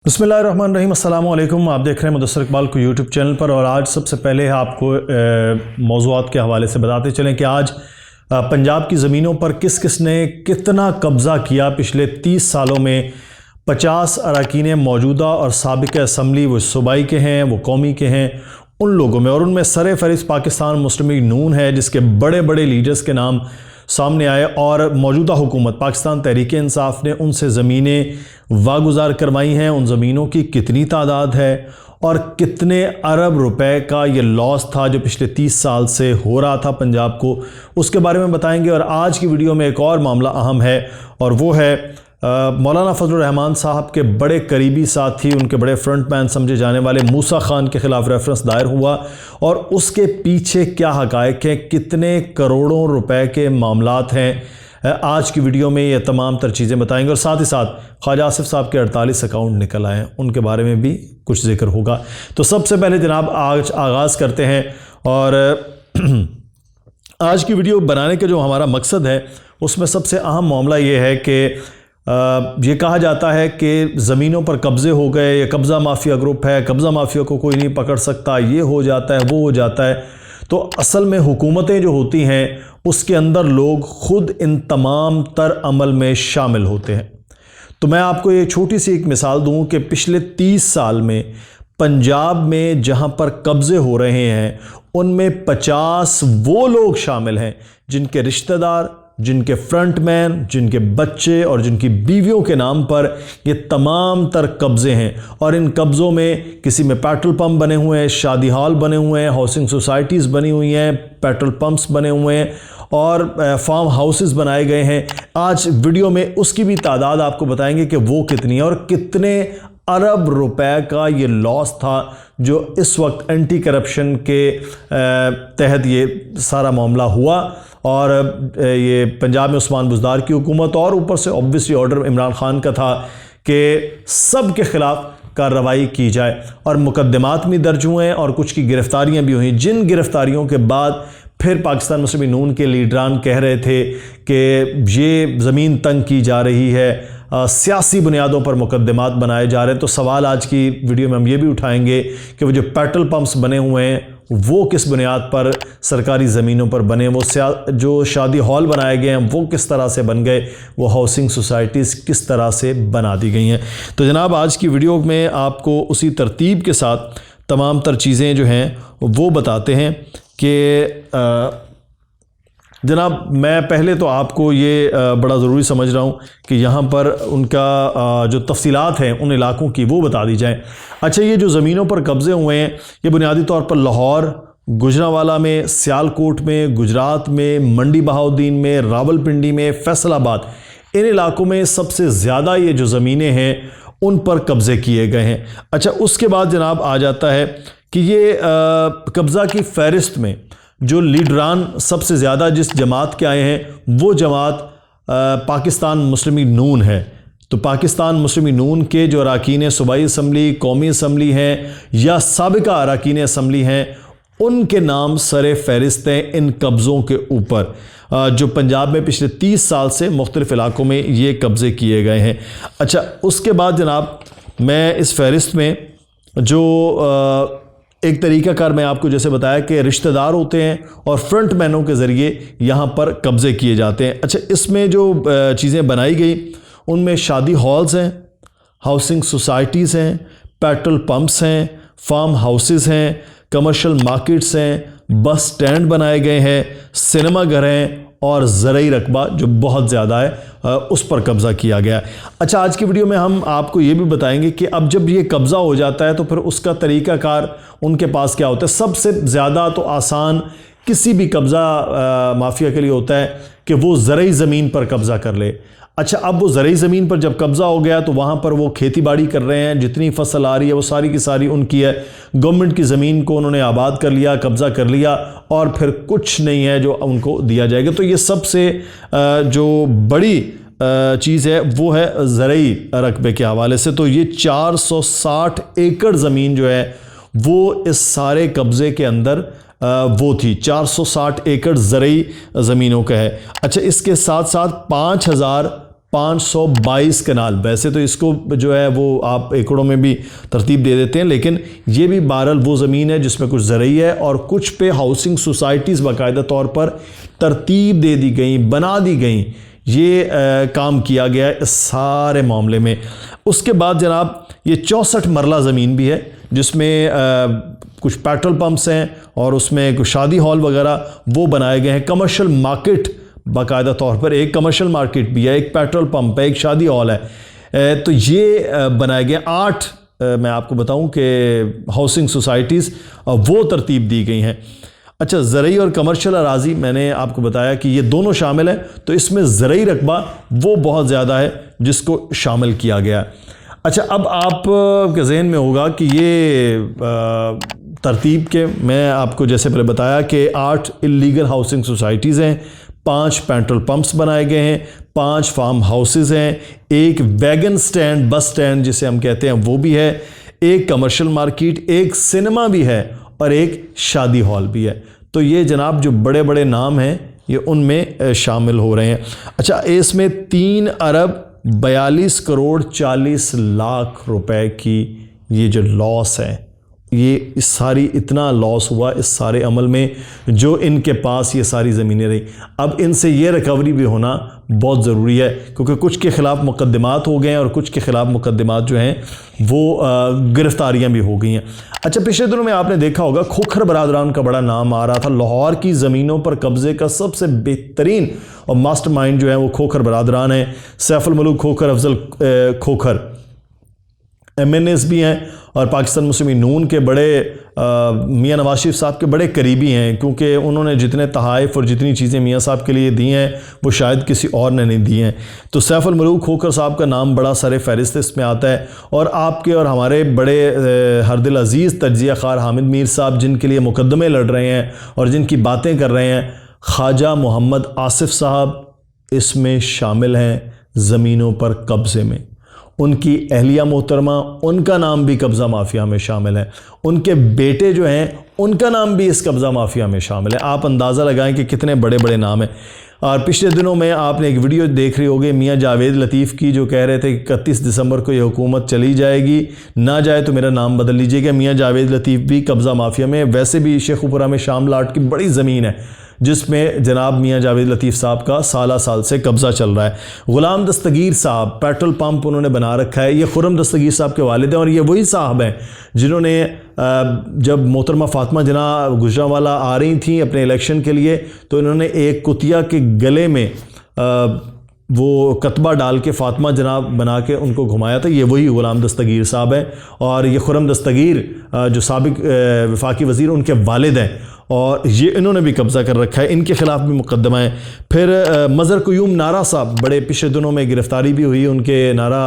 बिस्मिल्लाहिर्रहमानिर्रहीम, अस्सलाम वालेकुम। आप देख रहे हैं मुदस्सिर इकबाल को यूट्यूब चैनल पर। और आज सबसे पहले आपको मौज़ूआत के हवाले से बताते चलें कि आज पंजाब की ज़मीनों पर किस किस ने कितना कब्ज़ा किया। पिछले 30 सालों में 50 अरकान मौजूदा और साबिक़ असम्बली, वो सूबाई के हैं, वो कौमी के हैं, उन लोगों में, और उनमें सर फहरिस्त पाकिस्तान मुस्लिम लीग नून है, जिसके बड़े बड़े लीडर्स के नाम सामने आए। और मौजूदा हुकूमत पाकिस्तान तहरीक इंसाफ ने उनसे ज़मीनें वागुजार करवाई हैं। उन ज़मीनों की कितनी तादाद है और कितने अरब रुपए का ये लॉस था जो पिछले 30 साल से हो रहा था पंजाब को, उसके बारे में बताएंगे। और आज की वीडियो में एक और मामला अहम है, और वो है मौलाना फजलुर रहमान साहब के बड़े करीबी साथी, उनके बड़े फ्रंटमैन समझे जाने वाले मूसा खान के ख़िलाफ़ रेफरेंस दायर हुआ, और उसके पीछे क्या हक़ाइक़ हैं, कितने करोड़ों रुपए के मामलात हैं। आज की वीडियो में ये तमाम तर चीज़ें बताएंगे। और साथ ही साथ ख्वाजा आसिफ साहब के 48 अकाउंट निकल आए हैं, उनके बारे में भी कुछ जिक्र होगा। तो सबसे पहले जनाब आज आगाज़ करते हैं। और आज की वीडियो बनाने का जो हमारा मकसद है, उसमें सबसे अहम मामला ये है कि ये कहा जाता है कि ज़मीनों पर कब्ज़े हो गए, ये कब्ज़ा माफिया ग्रुप है, कब्ज़ा माफिया को कोई नहीं पकड़ सकता, ये हो जाता है, वो हो जाता है। तो असल में हुकूमतें जो होती हैं, उसके अंदर लोग ख़ुद इन तमाम तर अमल में शामिल होते हैं। तो मैं आपको ये छोटी सी एक मिसाल दूं कि पिछले 30 साल में पंजाब में जहां पर कब्ज़े हो रहे हैं, उनमें 50 वो लोग शामिल हैं जिनके रिश्तेदार, जिनके फ्रंटमैन, जिनके बच्चे और जिनकी बीवियों के नाम पर ये तमाम तर कब्ज़े हैं। और इन कब्ज़ों में किसी में पेट्रोल पंप बने हुए हैं, शादी हॉल बने हुए हैं, हाउसिंग सोसाइटीज़ बनी हुई हैं, पेट्रोल पंप्स बने हुए हैं, और फार्म हाउसेस बनाए गए हैं। आज वीडियो में उसकी भी तादाद आपको बताएंगे कि वो कितनी है और कितने अरब रुपए का ये लॉस था जो इस वक्त एंटी करप्शन के तहत ये सारा मामला हुआ। और ये पंजाब में उस्मान बुज़दार की हुकूमत, और ऊपर से ऑब्वियसली ऑर्डर इमरान खान का था कि सब के ख़िलाफ़ कार्रवाई की जाए, और मुकदमात भी दर्ज हुए हैं और कुछ की गिरफ़्तारियाँ भी हुई, जिन गिरफ़्तारियों के बाद फिर पाकिस्तान मुस्लिम लीग नून के लीडरान कह रहे थे कि ये ज़मीन तंग की जा रही है, सियासी बुनियादों पर मुकदमात बनाए जा रहे हैं। तो सवाल आज की वीडियो में हम ये भी उठाएंगे कि वो जो पेट्रोल पंप्स बने हुए हैं, वो किस बुनियाद पर सरकारी ज़मीनों पर बने, वो जो शादी हॉल बनाए गए हैं वो किस तरह से बन गए, वो हाउसिंग सोसाइटीज़ किस तरह से बना दी गई हैं। तो जनाब आज की वीडियो में आपको उसी तरतीब के साथ तमाम तर चीज़ें जो हैं वो बताते हैं कि जनाब मैं पहले तो आपको ये बड़ा ज़रूरी समझ रहा हूँ कि यहाँ पर उनका जो तफसीलात हैं उन इलाकों की वो बता दी जाए। अच्छा, ये जो ज़मीनों पर कब्ज़े हुए हैं, ये बुनियादी तौर पर लाहौर, गुजरांवाला में, सियालकोट में, गुजरात में, मंडी बहाउद्दीन में, रावलपिंडी में, फैसलाबाद, इन इलाकों में सबसे ज़्यादा ये जो ज़मीनें हैं उन पर कब्ज़े किए गए हैं। अच्छा, उसके बाद जनाब आ जाता है कि ये कब्ज़ा की फ़हरिस्त में जो लीडरान सबसे ज़्यादा जिस जमात के आए हैं, वो जमात पाकिस्तान मुस्लिम लीग नून है। तो पाकिस्तान मुस्लिम लीग नून के जो अरकान सूबाई असम्बली, कौमी असम्बली हैं या साबिका अरकान असम्बली हैं, उनके नाम सर फहरिस्त हैं इन कब्ज़ों के ऊपर, जो पंजाब में पिछले 30 साल से मुख्तलिफ़ इलाकों में ये कब्ज़े किए गए हैं। अच्छा, उसके बाद जनाब मैं इस फहरिस्त में जो एक तरीक़ाकार मैं आपको जैसे बताया कि रिश्तेदार होते हैं और फ्रंट मैनों के ज़रिए यहाँ पर कब्ज़े किए जाते हैं। अच्छा, इसमें जो चीज़ें बनाई गई उनमें शादी हॉल्स हैं, हाउसिंग सोसाइटीज़ हैं, पेट्रोल पंप्स हैं, फार्म हाउसेस हैं, कमर्शियल मार्केट्स हैं, बस स्टैंड बनाए गए हैं, सिनेमा घर हैं, और ज़रई रकबा जो बहुत ज़्यादा है उस पर कब्ज़ा किया गया। अच्छा, आज की वीडियो में हम आपको ये भी बताएंगे कि अब जब ये कब्ज़ा हो जाता है तो फिर उसका तरीक़ाकार उनके पास क्या होता है। सबसे ज़्यादा तो आसान किसी भी कब्ज़ा माफिया के लिए होता है कि वो ज़रई ज़मीन पर कब्ज़ा कर ले। अच्छा, अब वो ज़रई ज़मीन पर जब कब्ज़ा हो गया तो वहाँ पर वो खेती बाड़ी कर रहे हैं, जितनी फसल आ रही है वो सारी की सारी उनकी है। गवर्नमेंट की ज़मीन को उन्होंने आबाद कर लिया, कब्ज़ा कर लिया, और फिर कुछ नहीं है जो उनको दिया जाएगा। तो ये सबसे जो बड़ी चीज़ है वो है ज़रई रकबे के हवाले से। तो ये 460 एकड़ ज़मीन जो है वो इस सारे कब्ज़े के अंदर वो थी, 460 एकड़ ज़रई ज़मीनों का है। अच्छा, इसके साथ साथ 522 कनाल। वैसे तो इसको जो है वो आप एकड़ों में भी तरतीब दे देते हैं, लेकिन ये भी बहरहाल वो ज़मीन है जिसमें कुछ ज़रई है और कुछ पे हाउसिंग सोसाइटीज़ बाकायदा तौर पर तरतीब दे दी गई, बना दी गई। ये काम किया गया है इस सारे मामले में। उसके बाद जनाब ये 64 मरला ज़मीन भी है जिसमें कुछ पेट्रोल पंप्स हैं और उसमें कुछ शादी हॉल वगैरह वो बनाए गए हैं। कमर्शियल मार्केट बाकायदा तौर पर, एक कमर्शियल मार्केट भी है, एक पेट्रोल पंप है, एक शादी हॉल है। तो ये बनाए गए 8 मैं आपको बताऊं कि हाउसिंग सोसाइटीज़ वो तरतीब दी गई हैं। अच्छा, ज़रई और कमर्शियल अराजी मैंने आपको बताया कि ये दोनों शामिल हैं, तो इसमें ज़रई रकबा वो बहुत ज़्यादा है जिसको शामिल किया गया। अच्छा, अब आप के जहन में होगा कि ये तरतीब के मैं आपको जैसे पहले बताया कि 8 इलीगल हाउसिंग सोसाइटीज़ हैं, 5 पेट्रोल पंप्स बनाए गए हैं, 5 फार्म हाउसेज़ हैं, एक वैगन स्टैंड, बस स्टैंड जिसे हम कहते हैं वो भी है, एक कमर्शियल मार्केट, एक सिनेमा भी है और एक शादी हॉल भी है। तो ये जनाब जो बड़े बड़े नाम हैं ये उनमें शामिल हो रहे हैं। अच्छा, इसमें 3 अरब 42 करोड़ 40 लाख रुपए की ये जो लॉस है, ये इस सारी इतना लॉस हुआ इस सारे अमल में जो इनके पास ये सारी ज़मीनें रही। अब इनसे ये रिकवरी भी होना बहुत ज़रूरी है क्योंकि कुछ के ख़िलाफ़ मुकदमात हो गए हैं और कुछ के ख़िलाफ़ मुकदमात जो हैं वो गिरफ़्तारियाँ भी हो गई हैं। अच्छा, पिछले दिनों में आपने देखा होगा खोखर बरादरान का बड़ा नाम आ रहा था। लाहौर की ज़मीनों पर कब्ज़े का सबसे बेहतरीन और मास्टरमाइंड जो है वो खोखर बरादरान है। सैफुल मलूक खोखर, अफजल खोखर MNAs भी हैं और पाकिस्तान मुस्लिम नून के बड़े मियाँ नवाज शरीफ साहब के बड़े करीबी हैं, क्योंकि उन्होंने जितने तहाइफ और जितनी चीज़ें मियाँ साहब के लिए दी हैं वो शायद किसी और ने नहीं दी हैं। तो सैफुल मलूक खोखर साहब का नाम बड़ा सर फहरिस्त इसमें आता है। और आपके और हमारे बड़े हरदिल अजीज़ तज्ज़िया ख़ार हामिद मीर साहब जिनके लिए मुकदमे लड़ रहे हैं और जिनकी बातें कर रहे हैं, ख्वाजा मोहम्मद आसिफ साहब इसमें शामिल हैं ज़मीनों पर कब्ज़े में। उनकी अहलिया मोहतरमा, उनका नाम भी कब्ज़ा माफिया में शामिल है। उनके बेटे जो हैं उनका नाम भी इस कब्ज़ा माफिया में शामिल है। आप अंदाज़ा लगाएं कि कितने बड़े बड़े नाम हैं। और पिछले दिनों में आपने एक वीडियो देख रही होगी मियाँ जावेद लतीफ़ की, जो कह रहे थे कि 31 दिसंबर को ये हुकूमत चली जाएगी, ना जाए तो मेरा नाम बदल लीजिएगा। मियाँ जावेद लतीफ़ भी कब्ज़ा माफिया में। वैसे भी शेखुपुरा में शामलाट की बड़ी ज़मीन है जिसमें जनाब मियाँ जावेद लतीफ़ साहब का साल से कब्ज़ा चल रहा है। ग़ुलाम दस्तगीर साहब पेट्रोल पंप उन्होंने बना रखा है। ये खुर्रम दस्तगीर साहब के वालिद हैं और ये वही साहब हैं जिन्होंने जब मोहतरमा फ़ातिमा जना गुजरांवाला आ रही थी अपने इलेक्शन के लिए तो इन्होंने एक कुतिया के गले में वो कतबा डाल के फ़ातिमा जनाब बना के उनको घुमाया था। ये वही ग़ुलाम दस्तगीर साहब हैं और ये खुर्रम दस्तगीर जो साबिक वफाकी वज़ीर उनके वालिद हैं और ये इन्होंने भी कब्ज़ा कर रखा है। इनके ख़िलाफ़ भी मुकदमा है। फिर मज़र क़यूम नारा साहब, बड़े पिछले दिनों में गिरफ़्तारी भी हुई उनके नारा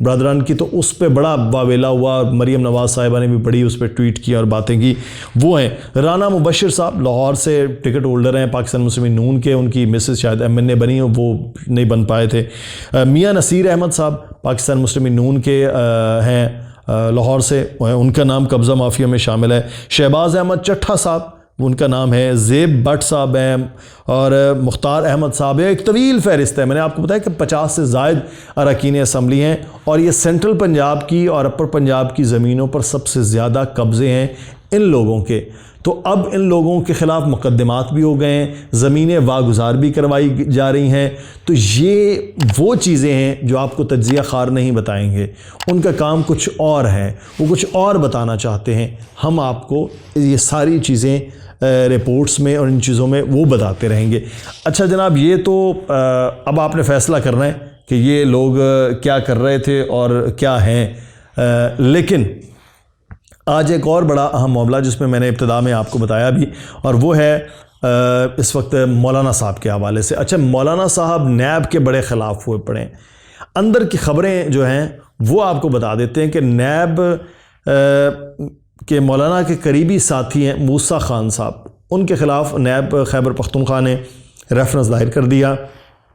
बरदरान की, तो उस पर बड़ा वावेला हुआ। मरीम नवाज़ साहिबा ने भी बड़ी उस पर ट्वीट की और बातें की। वो हैं राना मुबशिर साहब, लाहौर से टिकट होल्डर हैं पाकिस्तान मुस्लिम नून के। उनकी मिसेस शायद MNA बनी हो, वो नहीं बन पाए थे। मियाँ नसीर अहमद साहब पाकिस्तान मुस्लिम नून के हैं, लाहौर से, उनका नाम कब्ज़ा माफिया में शामिल है। शहबाज अहमद चट्ठा साहब उनका नाम है। ज़ेब भट्ट साहब हैं और मुख्तार अहमद साहब है। एक तवील फहरिस्त है। मैंने आपको बताया कि 50 से ज़ायद अरकान असम्बली हैं और ये सेंट्रल पंजाब की और अपर पंजाब की ज़मीनों पर सबसे ज़्यादा कब्ज़े हैं इन लोगों के। तो अब इन लोगों के ख़िलाफ़ मुकदमात भी हो गए हैं, ज़मीनें वागुज़ार भी करवाई जा रही हैं। तो ये वो चीज़ें हैं जो आपको तज्ज़िया ख़ार नहीं बताएंगे। उनका काम कुछ और है, वो कुछ और बताना चाहते हैं। हम आपको ये सारी चीज़ें रिपोर्ट्स में और इन चीज़ों में वो बताते रहेंगे। अच्छा जनाब, ये तो अब आपने फ़ैसला करना है कि ये लोग क्या कर रहे थे और क्या हैं। लेकिन आज एक और बड़ा अहम मामला जिसमें मैंने इब्तिदा में आपको बताया भी, और वो है इस वक्त मौलाना साहब के हवाले से। अच्छा, मौलाना साहब नैब के बड़े ख़िलाफ़ हुए पड़े हैं। अंदर की ख़बरें जो हैं वो आपको बता देते हैं कि नैब के मौलाना के करीबी साथी हैं मूसा खान साहब, उनके ख़िलाफ़ नैब खैबर पख्तूनख्वा ने रेफरेंस दायर कर दिया।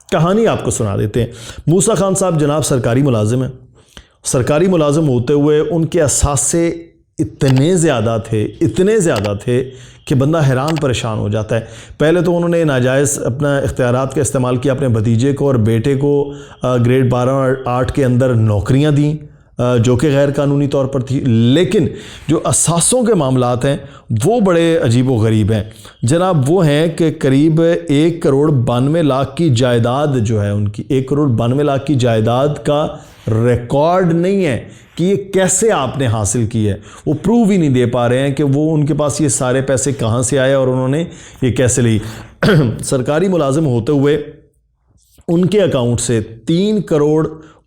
कहानी आपको सुना देते हैं। मूसा खान साहब जनाब सरकारी मुलाजिम हैं। सरकारी मुलाजिम होते हुए उनके असासे इतने ज़्यादा थे कि बंदा हैरान परेशान हो जाता है। पहले तो उन्होंने नाजायज़ अपना इख्तियारात का इस्तेमाल किया, अपने भतीजे को और बेटे को ग्रेड 12 और 8 के अंदर नौकरियां दी जो कि गैर कानूनी तौर पर थी। लेकिन जो असासों के मामलात हैं वो बड़े अजीब व गरीब हैं जनाब। वो हैं कि करीब 1 करोड़ 92 लाख की जायदाद जो है उनकी, 1 करोड़ 92 लाख की जायदाद का रिकॉर्ड नहीं है कि ये कैसे आपने हासिल की है। वो प्रूव ही नहीं दे पा रहे हैं कि वो उनके पास ये सारे पैसे कहाँ से आए और उन्होंने ये कैसे ली। सरकारी मुलाजिम होते हुए उनके अकाउंट से 3 करोड़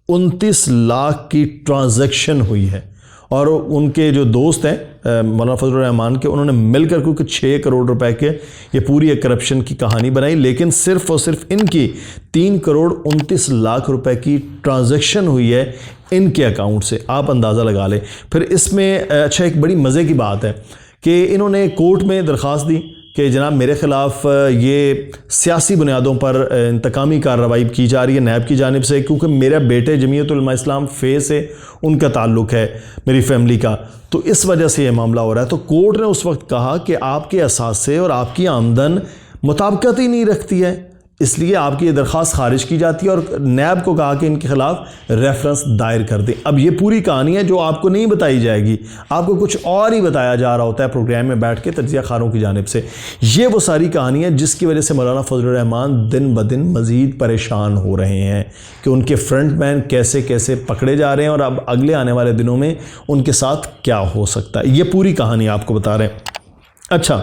29 लाख की ट्रांजैक्शन हुई है और उनके जो दोस्त हैं मौलाना फजलुर रहमान के, उन्होंने मिलकर क्योंकि 6 करोड़ रुपए के ये पूरी एक करप्शन की कहानी बनाई। लेकिन सिर्फ और सिर्फ इनकी 3 करोड़ 29 लाख रुपए की ट्रांजैक्शन हुई है इनके अकाउंट से, आप अंदाज़ा लगा लें। फिर इसमें अच्छा एक बड़ी मज़े की बात है कि इन्होंने कोर्ट में दरख्वास्त दी कि जनाब मेरे ख़िलाफ़ ये सियासी बुनियादों पर इंतकामी कार्रवाई की जा रही है नैब की जानिब से, क्योंकि मेरा बेटे जमीयत उलमा इस्लाम फ़े से उनका ताल्लुक़ है मेरी फैमिली का, तो इस वजह से ये मामला हो रहा है। तो कोर्ट ने उस वक्त कहा कि आपके असासे और आपकी आमदन मुताबिकत ही नहीं रखती है, इसलिए आपकी ये दरख्वास्त खारिज की जाती है और नैब को कहा कि इनके ख़िलाफ़ रेफरेंस दायर कर दें। अब ये पूरी कहानी है जो आपको नहीं बताई जाएगी, आपको कुछ और ही बताया जा रहा होता है प्रोग्राम में बैठ के तज्ज़िया खारों की जानिब से। ये वो सारी कहानी है जिसकी वजह से मौलाना फजलुर रहमान दिन ब दिन मज़ीद परेशान हो रहे हैं कि उनके फ्रंट मैन कैसे कैसे पकड़े जा रहे हैं और अब अगले आने वाले दिनों में उनके साथ क्या हो सकता है, ये पूरी कहानी आपको बता रहे हैं। अच्छा,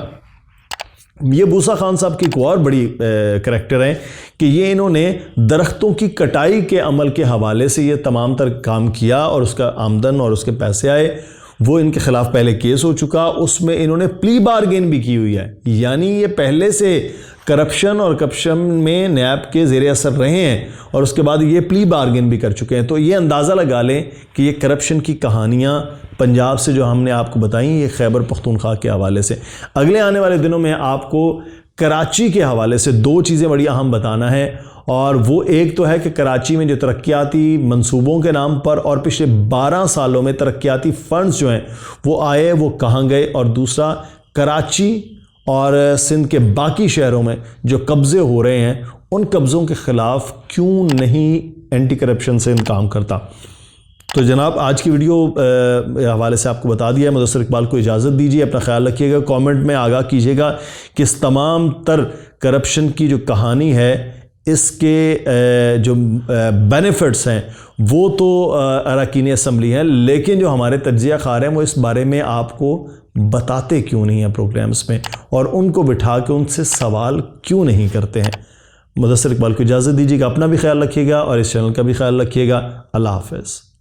ये मूसा खान साहब की एक और बड़ी करैक्टर है कि ये इन्होंने दरख्तों की कटाई के अमल के हवाले से ये तमाम तर काम किया और उसका आमदन और उसके पैसे आए, वो इनके ख़िलाफ़ पहले केस हो चुका, उसमें इन्होंने प्ली बारगेन भी की हुई है। यानी ये पहले से करप्शन और करप्शन में नैब के ज़ेरे असर रहे हैं और उसके बाद ये प्ली बारगेन भी कर चुके हैं। तो ये अंदाज़ा लगा लें कि ये करप्शन की कहानियाँ पंजाब से जो हमने आपको बताई ये खैबर पख्तूनख्वा के हवाले से। अगले आने वाले दिनों में आपको कराची के हवाले से 2 चीज़ें बड़ी अहम बताना है, और वो एक तो है कि कराची में जो तरक्याती मंसूबों के नाम पर और पिछले 12 सालों में तरक्याती फंड्स जो हैं वो आए वो कहाँ गए, और दूसरा कराची और सिंध के बाकी शहरों में जो कब्ज़े हो रहे हैं उन कब्ज़ों के ख़िलाफ़ क्यों नहीं एंटी करप्शन से काम करता। तो जनाब आज की वीडियो हवाले से आपको बता दिया है। मुदस्सिर इकबाल को इजाज़त दीजिए, अपना ख्याल रखिएगा, कमेंट में आगाह कीजिएगा कि इस तमाम तर करप्शन की जो कहानी है इसके जो बेनिफिट्स हैं वो तो अरकान असम्बली हैं, लेकिन जो हमारे तज्ज़िया ख़ार हैं वो इस बारे में आपको बताते क्यों नहीं हैं प्रोग्राम्स में, और उनको बिठा के उनसे सवाल क्यों नहीं करते हैं। मुदस्सिर इकबाल को इजाज़त दीजिएगा, अपना भी ख्याल रखिएगा और इस चैनल का भी ख्याल रखिएगा। अल्लाह हाफ़िज़।